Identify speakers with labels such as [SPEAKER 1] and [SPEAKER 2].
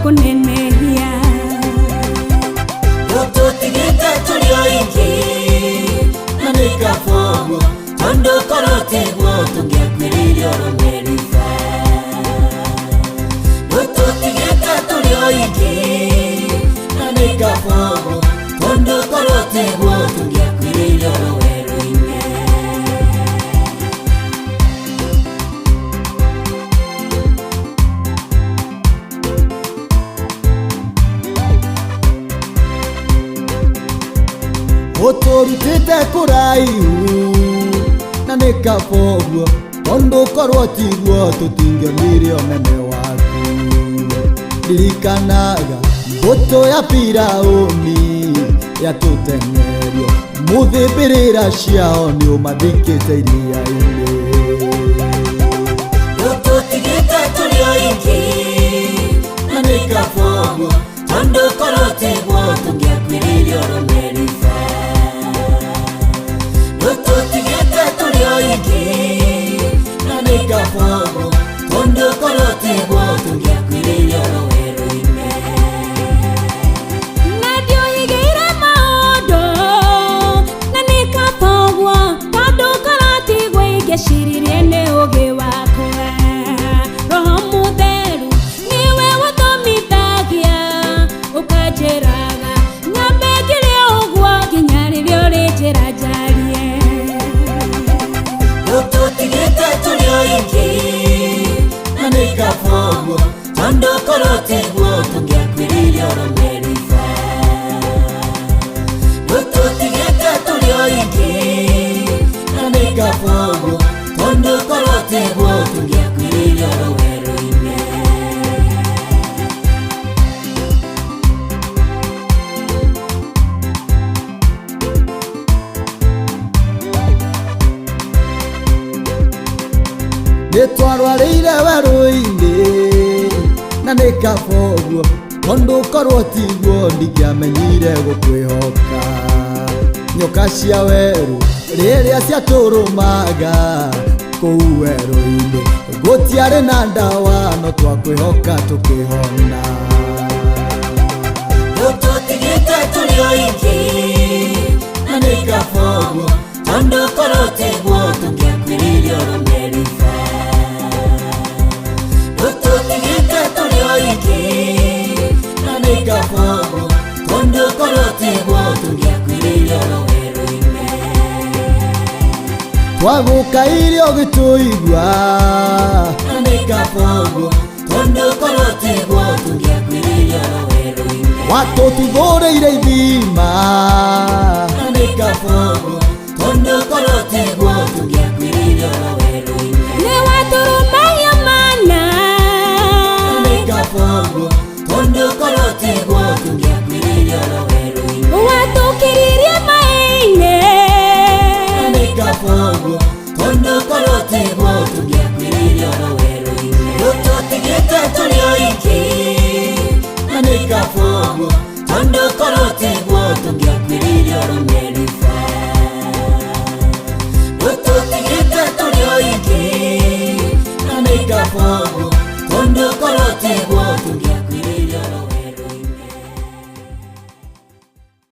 [SPEAKER 1] kunenehia
[SPEAKER 2] Ututigite tulio ingi Nanika fogo Tondo korote Wotungia kwirili oromerifa Ututigite tulio ingi Nanika fogo Tondo korote Wotungia kwirili oroweruine
[SPEAKER 3] Uturutite kuraihu na nikafoguo tondo korwo tiguo tutingionire onene waku ririkanaga mbuto ya Firaũni yatũteng'erio muthĩmbĩrĩra ciao nĩ ũmathikĩte iria-inĩ
[SPEAKER 2] Ututigite tulio ingi na nikafoguo tondo korwo tiguo tungĩakwĩrĩire oromerifa Ututigite tulio ingi na nikafogo Tondo korote Wotungia kwirili oroweruine
[SPEAKER 1] Nadio higeire maondo na nikafogo Tondo koroti gwĩgĩciririe nĩ ũgĩ wakwa Roho Mũtheru niwe ũthomithagia ũkanjĩraga nyambe ngĩrĩ ũguo nginya rĩrĩa ũrĩnjĩra njarie
[SPEAKER 2] Ututigite tulio ingi na nikafogo Tondo korote Wotungia kwirili oromerifa Ututigite tulio ingi na nikafogo Tondo korote Wotungia kwirili oroweruine
[SPEAKER 3] nĩtwarwarĩire werũ-inĩ na nĩkafoguo tondo korwo tiguo ndingĩamenyire gũkwĩhoka nyoka cia werũ rĩrĩa ciatũrũmaga kũu werũ-inĩ gũtiarĩ na ndawa no twakwĩhoka tũkĩhona
[SPEAKER 2] Ututigite tulio ingi na nikafogo Tondo korote Wotungia kwirili oromerifa Ututigite tulio ingi na nikafogo Tondo korote Wotungia kwirili oroweruine
[SPEAKER 3] twagũkaire ũgĩtũigua
[SPEAKER 2] na nikafogo Tondo korote Wotungia kwirili oroweruine
[SPEAKER 3] watũtuthũrĩire ithima
[SPEAKER 2] na nikafogo Tondo korote Wotungia kwirili oroweruine
[SPEAKER 1] nĩ watũrũmbagia mana
[SPEAKER 2] na nikafogo Tondo korote Wotungia kwirili oroweruine
[SPEAKER 1] watũkiririe maĩ-inĩ
[SPEAKER 2] na nikafogo Tondo korote Wotungia kwirili oroweruine Ututigite tulio ingi na nikafogo Tondo korote Wotungia kwirili oromerifa Ututigite tulio ingi na nikafogo